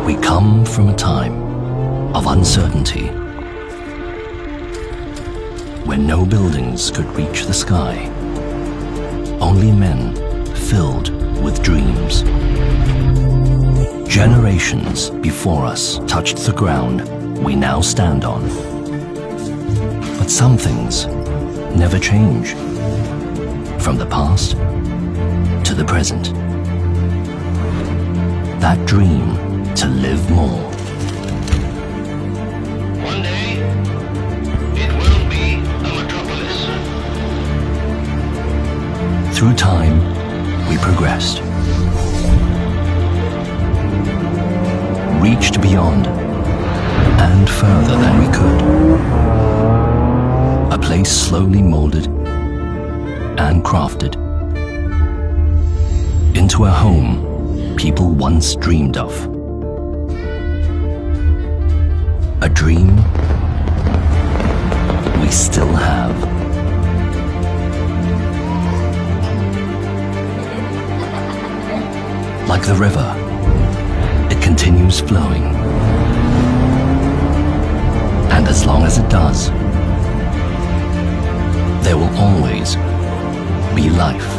We come from a time of uncertainty, when no buildings could reach the sky, only men filled with dreams. Generations before us touched the ground we now stand on. But some things never change, from the past to the present. That dream to live more. One day, it will be a metropolis. Through time, we progressed, reached beyond and further than we could. A place slowly molded and crafted into a home people once dreamed of. A dream we still have. Like the river, it continues flowing. And as long as it does, there will always be life.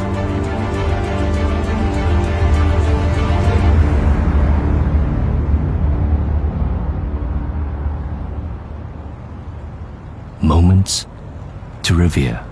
Moments to revere.